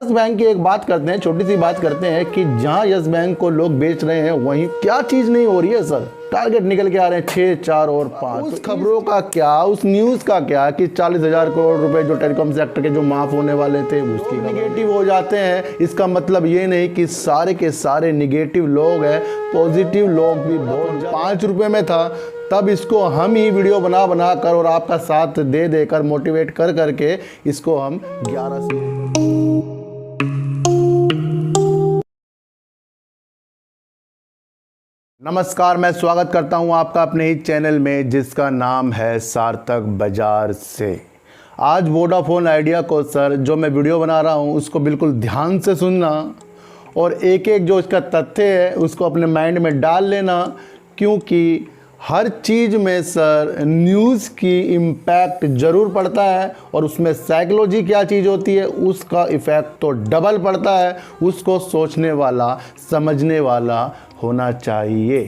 Yes bank की एक बात करते हैं, छोटी सी बात करते हैं कि जहां यस बैंक को लोग बेच रहे हैं वहीं क्या चीज़ नहीं हो रही है सर। टारगेट निकल के आ रहे हैं 6, 4 और 5। उस खबरों का क्या, उस न्यूज़ का क्या कि 40,000 करोड़ रुपए जो टेलीकॉम सेक्टर के जो माफ़ होने वाले थे उसकी निगेटिव हो जाते हैं। इसका मतलब ये नहीं कि सारे के सारे निगेटिव लोग हैं, पॉजिटिव लोग भी बहुत। 5 रुपये में था तब इसको हम ही वीडियो बना कर और आपका साथ दे देकर मोटिवेट कर करके इसको हम 11 से। नमस्कार, मैं स्वागत करता हूं आपका अपने ही चैनल में जिसका नाम है सार्थक बाजार से। आज वोडाफोन आइडिया को सर जो मैं वीडियो बना रहा हूं उसको बिल्कुल ध्यान से सुनना और एक एक जो इसका तथ्य है उसको अपने माइंड में डाल लेना, क्योंकि हर चीज़ में सर न्यूज़ की इम्पैक्ट ज़रूर पड़ता है और उसमें साइकोलॉजी क्या चीज़ होती है उसका इफ़ेक्ट तो डबल पड़ता है। उसको सोचने वाला समझने वाला होना चाहिए।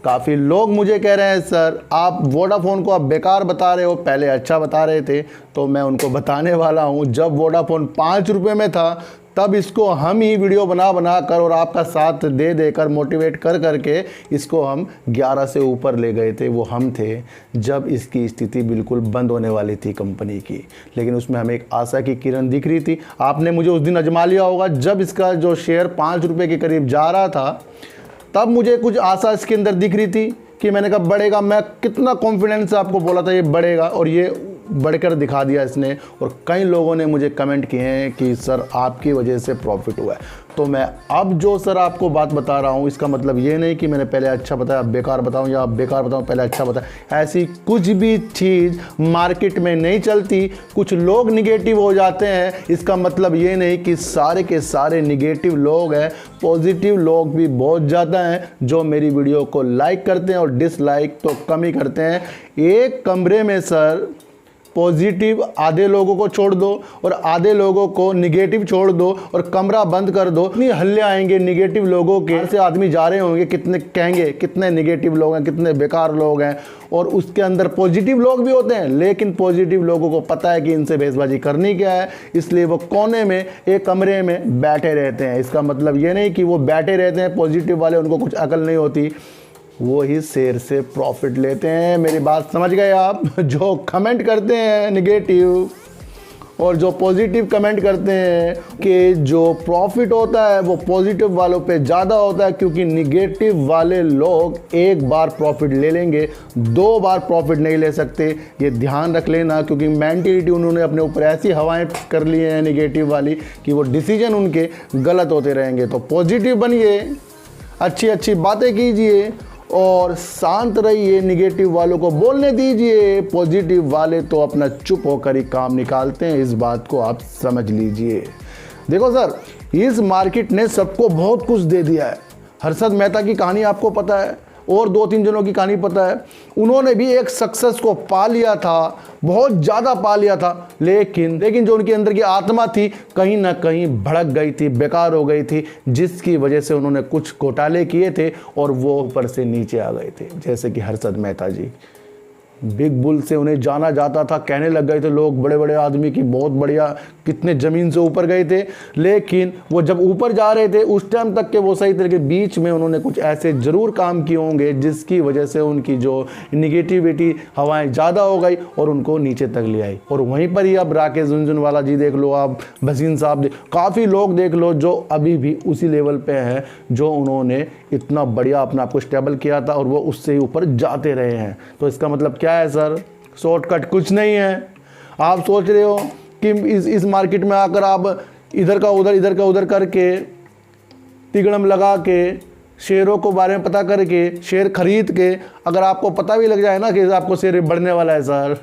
काफ़ी लोग मुझे कह रहे हैं सर आप वोडाफोन को आप बेकार बता रहे हो, पहले अच्छा बता रहे थे। तो मैं उनको बताने वाला हूँ, जब वोडाफोन 5 रुपये में था तब इसको हम ही वीडियो बना कर और आपका साथ दे देकर मोटिवेट कर करके इसको हम 11 से ऊपर ले गए थे। वो हम थे जब इसकी स्थिति बिल्कुल बंद होने वाली थी कंपनी की, लेकिन उसमें हमें एक आशा की किरण दिख रही थी। आपने मुझे उस दिन आजमा लिया होगा जब इसका जो शेयर 5 रुपये के करीब जा रहा था, तब मुझे कुछ आशा इसके अंदर दिख रही थी कि मैंने कहा बढ़ेगा। मैं कितना कॉन्फिडेंस से आपको बोला था ये बढ़ेगा और ये बढ़कर दिखा दिया इसने। और कई लोगों ने मुझे कमेंट किए हैं कि सर आपकी वजह से प्रॉफिट हुआ है। तो मैं अब जो सर आपको बात बता रहा हूँ इसका मतलब ये नहीं कि मैंने पहले अच्छा बताया अब बेकार बताऊँ या बेकार बताऊँ पहले अच्छा बताया। ऐसी कुछ भी चीज़ मार्केट में नहीं चलती। कुछ लोग निगेटिव हो जाते हैं, इसका मतलब ये नहीं कि सारे के सारे निगेटिव लोग हैं। पॉजिटिव लोग भी बहुत ज़्यादा हैं जो मेरी वीडियो को लाइक करते हैं और डिसलाइक तो कम ही करते हैं। एक कमरे में सर पॉजिटिव आधे लोगों को छोड़ दो और आधे लोगों को निगेटिव छोड़ दो और कमरा बंद कर दो, इतनी हल्ले आएंगे निगेटिव लोगों के। से आदमी जा रहे होंगे, कितने कहेंगे कितने निगेटिव लोग हैं, कितने बेकार लोग हैं। और उसके अंदर पॉजिटिव लोग भी होते हैं, लेकिन पॉजिटिव लोगों को पता है कि इनसे भेसबाजी करनी क्या है, इसलिए वो कोने में एक कमरे में बैठे रहते हैं। इसका मतलब ये नहीं कि वो बैठे रहते हैं पॉजिटिव वाले, उनको कुछ अकल नहीं होती, वो ही शेयर से प्रॉफिट लेते हैं। मेरी बात समझ गए आप? जो कमेंट करते हैं निगेटिव और जो पॉजिटिव कमेंट करते हैं कि जो प्रॉफिट होता है वो पॉजिटिव वालों पे ज़्यादा होता है, क्योंकि निगेटिव वाले लोग एक बार प्रॉफिट ले लेंगे, 2 बार प्रॉफिट नहीं ले सकते। ये ध्यान रख लेना, क्योंकि मेंटेलिटी उन्होंने अपने ऊपर ऐसी हवाएं कर ली हैं निगेटिव वाली कि वो डिसीजन उनके गलत होते रहेंगे। तो पॉजिटिव बनिए, अच्छी अच्छी बातें कीजिए और शांत रहिए, निगेटिव वालों को बोलने दीजिए। पॉजिटिव वाले तो अपना चुप होकर ही काम निकालते हैं, इस बात को आप समझ लीजिए। देखो सर, इस मार्केट ने सबको बहुत कुछ दे दिया है। हर्षद मेहता की कहानी आपको पता है और 2-3 जनों की कहानी पता है। उन्होंने भी एक सक्सेस को पा लिया था, बहुत ज़्यादा पा लिया था, लेकिन जो उनके अंदर की आत्मा थी कहीं ना कहीं भड़क गई थी, बेकार हो गई थी, जिसकी वजह से उन्होंने कुछ घोटाले किए थे और वो ऊपर से नीचे आ गए थे। जैसे कि हर्षद मेहता जी, बिग बुल से उन्हें जाना जाता था, कहने लग गए थे लोग बड़े बड़े आदमी की बहुत बढ़िया, कितने ज़मीन से ऊपर गए थे। लेकिन वो जब ऊपर जा रहे थे उस टाइम तक के वो सही तरीके, बीच में उन्होंने कुछ ऐसे ज़रूर काम किए होंगे जिसकी वजह से उनकी जो निगेटिविटी हवाएं ज़्यादा हो गई और उनको नीचे तक ले आई। और वहीं पर ही अब राकेश झुनझुनवाला जी देख लो, आप भसीन साहब काफ़ी लोग देख लो जो अभी भी उसी लेवल पर हैं जो उन्होंने इतना बढ़िया अपना आपको स्टेबल किया था और वो उससे ही ऊपर जाते रहे हैं। तो इसका मतलब क्या है सर? शॉर्टकट कुछ नहीं है। आप सोच रहे हो कि इस मार्केट में आकर आप इधर का उधर करके तिगड़म लगा के शेयरों को बारे में पता करके शेयर खरीद के अगर आपको पता भी लग जाए ना कि आपको शेयर बढ़ने वाला है सर,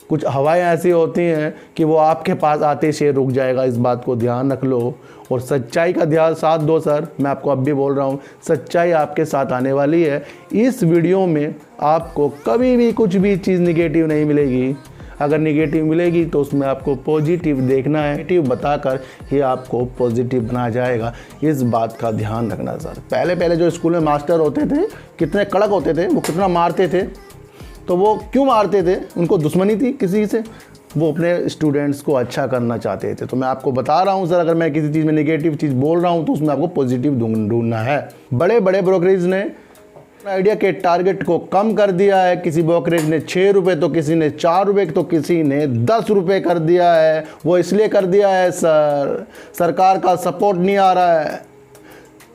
कुछ हवाएं ऐसी होती हैं कि वो आपके पास आते ही शेयर रुक जाएगा। इस बात को ध्यान रख लो और सच्चाई का ध्यान साथ दो सर। मैं आपको अब भी बोल रहा हूँ, सच्चाई आपके साथ आने वाली है। इस वीडियो में आपको कभी भी कुछ भी चीज़ निगेटिव नहीं मिलेगी। अगर निगेटिव मिलेगी तो उसमें आपको पॉजिटिव देखना है, नेगेटिव बताकर ये आपको पॉजिटिव बनाया जाएगा। इस बात का ध्यान रखना सर। पहले जो स्कूल में मास्टर होते थे कितने कड़क होते थे, वो कितना मारते थे। तो वो क्यों मारते थे? उनको दुश्मनी थी किसी से? वो अपने स्टूडेंट्स को अच्छा करना चाहते थे। तो मैं आपको बता रहा हूँ सर, अगर मैं किसी चीज़ में नेगेटिव चीज़ बोल रहा हूँ तो उसमें आपको पॉजिटिव ढूंढना है। बड़े बड़े ब्रोकरेज ने आइडिया के टारगेट को कम कर दिया है। किसी ब्रोकरेज ने 6 रुपये, तो किसी ने 4 रुपये, तो किसी ने 10 रुपये कर दिया है। वो इसलिए कर दिया है सर, सरकार का सपोर्ट नहीं आ रहा है,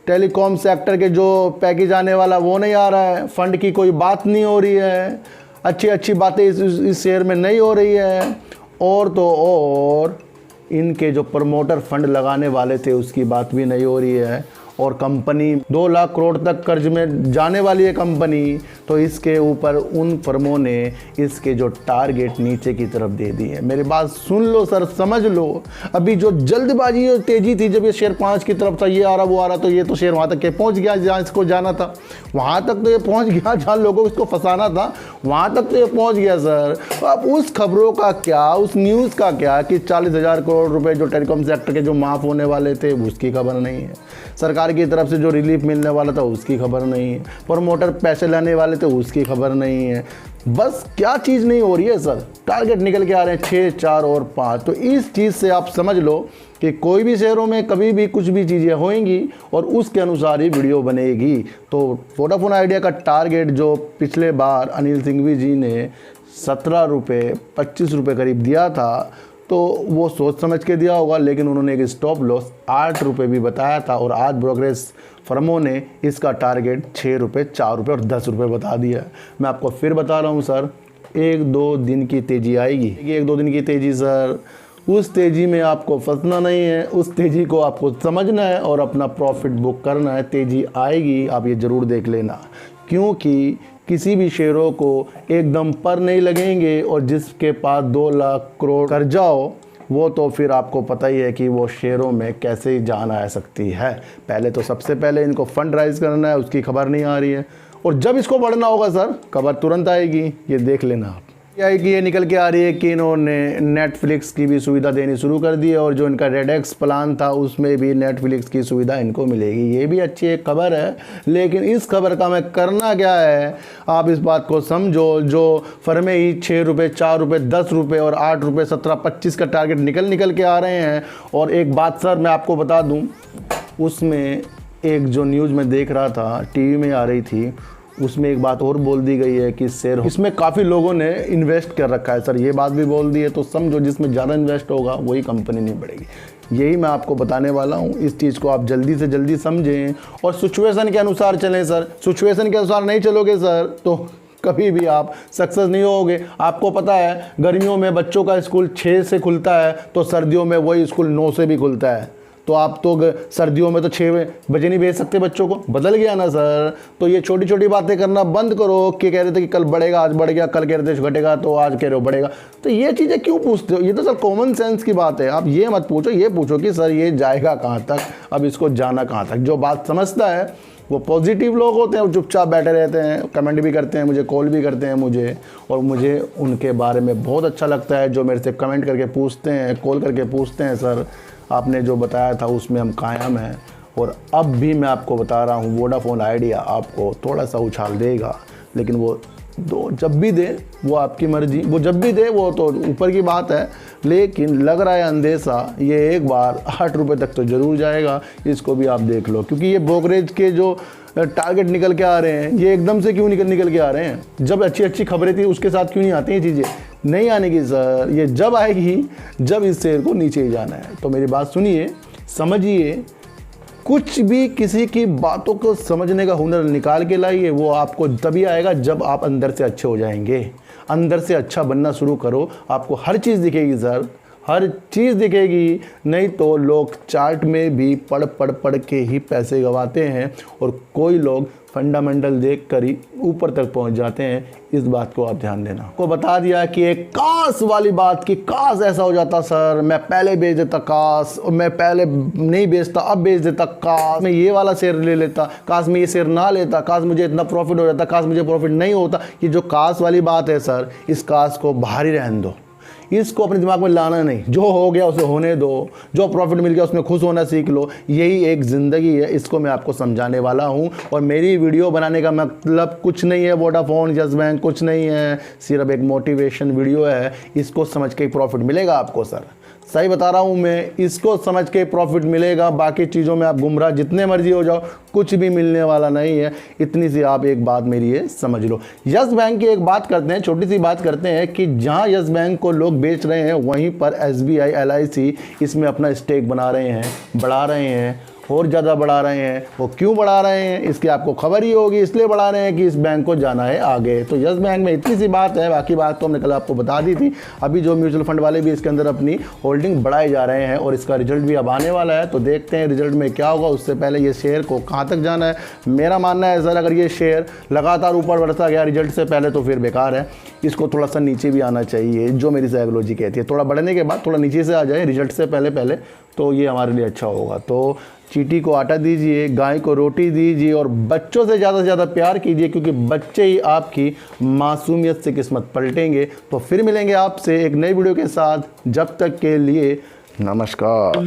टेलीकॉम सेक्टर के जो पैकेज आने वाला वो नहीं आ रहा है, फंड की कोई बात नहीं हो रही है, अच्छी अच्छी बातें इस शेयर में नहीं हो रही है, और तो और इनके जो प्रमोटर फंड लगाने वाले थे उसकी बात भी नहीं हो रही है, और कंपनी 2 लाख करोड़ तक कर्ज में जाने वाली है कंपनी। तो इसके ऊपर उन फर्मों ने इसके जो टारगेट नीचे की तरफ दे दिए। मेरी बात सुन लो सर, समझ लो। अभी जो जल्दबाजी और तेज़ी थी, जब ये शेयर 5 की तरफ था, ये आ रहा वो आ रहा, तो ये तो शेयर वहाँ तक के पहुँच गया जहाँ इसको जाना था। वहाँ तक तो ये पहुँच गया जहाँ लोगों को इसको फंसाना था, वहाँ तक तो ये पहुँच गया सर। अब उस खबरों का क्या, उस न्यूज़ का क्या कि 40,000 करोड़ रुपये जो टेलीकॉम सेक्टर के जो माफ़ होने वाले थे उसकी खबर नहीं है, सरकार की तरफ से जो रिलीफ मिलने वाला था उसकी खबर नहीं है, प्रमोटर पैसे लाने वाले थे उसकी खबर नहीं है। बस क्या चीज़ नहीं हो रही है सर, टारगेट निकल के आ रहे हैं 6, 4 और 5। तो इस चीज़ से आप समझ लो कि कोई भी शेयरों में कभी भी कुछ भी चीज़ें होंगी और उसके अनुसार ही वीडियो बनेगी। तो वोडाफोन आइडिया का टारगेट जो पिछले बार अनिल सिंघवी जी ने 17 रुपये 25 रुपये करीब दिया था, तो वो सोच समझ के दिया होगा, लेकिन उन्होंने एक स्टॉप लॉस 8 रुपये भी बताया था, और आज ब्रोकरेज फर्मों ने इसका टारगेट 6 रुपये, 4 रुपये और 10 रुपये बता दिया। मैं आपको फिर बता रहा हूँ सर, 1-2 दिन की तेज़ी आएगी, 1-2 दिन की तेज़ी सर, उस तेज़ी में आपको फंसना नहीं है, उस तेज़ी को आपको समझना है और अपना प्रॉफिट बुक करना है। तेज़ी आएगी, आप ये ज़रूर देख लेना, क्योंकि किसी भी शेयरों को एकदम पर नहीं लगेंगे, और जिसके पास 2 लाख करोड़ कर्जा हो वो तो फिर आपको पता ही है कि वो शेयरों में कैसे जान आ सकती है। पहले तो सबसे पहले इनको फंड राइज करना है, उसकी खबर नहीं आ रही है, और जब इसको बढ़ना होगा सर खबर तुरंत आएगी, ये देख लेना आप। कि ये निकल के आ रही है कि इन्होंने नेटफ्लिक्स की भी सुविधा देनी शुरू कर दी है, और जो इनका रेडेक्स प्लान था उसमें भी नेटफ्लिक्स की सुविधा इनको मिलेगी। ये भी अच्छी एक खबर है, लेकिन इस खबर का मैं करना क्या है, आप इस बात को समझो। जो फर्में ही 6 रुपये, 4 रुपये, 10 रुपये और 8 रुपये, 17, 25 का टारगेट निकल के आ रहे हैं। और एक बात सर मैं आपको बता दूँ, उसमें एक जो न्यूज़ में देख रहा था, टीवी में आ रही थी, उसमें एक बात और बोल दी गई है कि शेयर इसमें काफ़ी लोगों ने इन्वेस्ट कर रखा है सर, ये बात भी बोल दी है। तो समझो जिसमें ज़्यादा इन्वेस्ट होगा वही कंपनी नहीं बढ़ेगी। यही मैं आपको बताने वाला हूँ, इस चीज़ को आप जल्दी से जल्दी समझें और सिचुएशन के अनुसार चलें सर। सिचुएशन के अनुसार नहीं चलोगे सर तो कभी भी आप सक्सेस नहीं होगे। आपको पता है गर्मियों में बच्चों का स्कूल 6 से खुलता है, तो सर्दियों में वही स्कूल 9 से भी खुलता है। तो आप तो सर्दियों में तो 6 बजे नहीं भेज सकते बच्चों को, बदल गया ना सर। तो ये छोटी छोटी बातें करना बंद करो कि कह रहे थे कि कल बढ़ेगा, आज बढ़ गया, कल कह रहे थे घटेगा तो आज कह रहे हो बढ़ेगा। तो ये चीज़ें क्यों पूछते हो? ये तो सर कॉमन सेंस की बात है। आप ये मत पूछो, ये पूछो कि सर ये जाएगा कहाँ तक, अब इसको जाना कहाँ तक। जो बात समझता है वो पॉजिटिव लोग होते हैं, वो चुपचाप बैठे रहते हैं, कमेंट भी करते हैं, मुझे कॉल भी करते हैं मुझे, और मुझे उनके बारे में बहुत अच्छा लगता है जो मेरे से कमेंट करके पूछते हैं, कॉल करके पूछते हैं सर आपने जो बताया था उसमें हम कायम हैं। और अब भी मैं आपको बता रहा हूँ वोडाफोन आइडिया आपको थोड़ा सा उछाल देगा, लेकिन वो जब भी दे वो आपकी मर्जी, वो जब भी दे वो तो ऊपर की बात है। लेकिन लग रहा है अंदेशा ये एक बार 8 रुपये तक तो ज़रूर जाएगा, इसको भी आप देख लो। क्योंकि ये ब्रोकरेज के जो टारगेट निकल के आ रहे हैं ये एकदम से क्यों निकल के आ रहे हैं? जब अच्छी अच्छी खबरें थी उसके साथ क्यों नहीं आती ये चीज़ें? नहीं आने की सर, ये जब आएगी जब इस शेयर को नीचे ही जाना है। तो मेरी बात सुनिए, समझिए, कुछ भी किसी की बातों को समझने का हुनर निकाल के लाइए, वो आपको तभी आएगा जब आप अंदर से अच्छे हो जाएंगे। अंदर से अच्छा बनना शुरू करो, आपको हर चीज़ दिखेगी सर, हर चीज़ दिखेगी। नहीं तो लोग चार्ट में भी पढ़ के ही पैसे गंवाते हैं, और कोई लोग फंडामेंटल देख कर ही ऊपर तक पहुंच जाते हैं। इस बात को आप ध्यान देना। को बता दिया कि एक काश वाली बात कि काश ऐसा हो जाता सर, मैं पहले बेच देता, काश मैं पहले नहीं बेचता अब बेच देता, काश मैं ये वाला शेयर ले लेता, काश मैं ये शेयर ना लेता, काश मुझे इतना प्रॉफिट हो जाता, काश मुझे प्रॉफिट नहीं होता। ये जो काश वाली बात है सर, इस काश को बाहर ही रहने दो। इसको अपने दिमाग में लाना नहीं, जो हो गया उसे होने दो, जो प्रॉफिट मिल गया उसमें खुश होना सीख लो, यही एक ज़िंदगी है। इसको मैं आपको समझाने वाला हूँ और मेरी वीडियो बनाने का मतलब कुछ नहीं है वोडाफोन यस बैंक, कुछ नहीं है, सिर्फ एक मोटिवेशन वीडियो है। इसको समझ के प्रॉफिट मिलेगा आपको सर, सही बता रहा हूँ मैं, इसको समझ के प्रॉफिट मिलेगा। बाकी चीज़ों में आप गुमराह जितने मर्जी हो जाओ, कुछ भी मिलने वाला नहीं है। इतनी सी आप एक बात मेरी ये समझ लो। यस बैंक की एक बात करते हैं, छोटी सी बात करते हैं कि जहाँ यस बैंक को लोग बेच रहे हैं वहीं पर SBI LIC इसमें अपना स्टेक बना रहे हैं, बढ़ा रहे हैं और ज़्यादा बढ़ा रहे हैं। वो क्यों बढ़ा रहे हैं इसकी आपको खबर ही होगी, इसलिए बढ़ा रहे हैं कि इस बैंक को जाना है आगे। तो यस बैंक में इतनी सी बात है, बाकी बात तो हमने कल आपको बता दी थी। अभी जो म्यूचुअल फंड वाले भी इसके अंदर अपनी होल्डिंग बढ़ाए जा रहे हैं और इसका रिजल्ट भी अब आने वाला है। तो देखते हैं रिजल्ट में क्या होगा। उससे पहले ये शेयर को कहाँ तक जाना है, मेरा मानना है सर अगर ये शेयर लगातार ऊपर बढ़ता गया रिजल्ट से पहले तो फिर बेकार है, इसको थोड़ा सा नीचे भी आना चाहिए, जो मेरी साइकोलॉजी कहती है। थोड़ा बढ़ने के बाद थोड़ा नीचे से आ जाए रिजल्ट से पहले तो ये हमारे लिए अच्छा होगा। तो चींटी को आटा दीजिए, गाय को रोटी दीजिए और बच्चों से ज़्यादा प्यार कीजिए, क्योंकि बच्चे ही आपकी मासूमियत से किस्मत पलटेंगे। तो फिर मिलेंगे आपसे एक नई वीडियो के साथ, जब तक के लिए नमस्कार।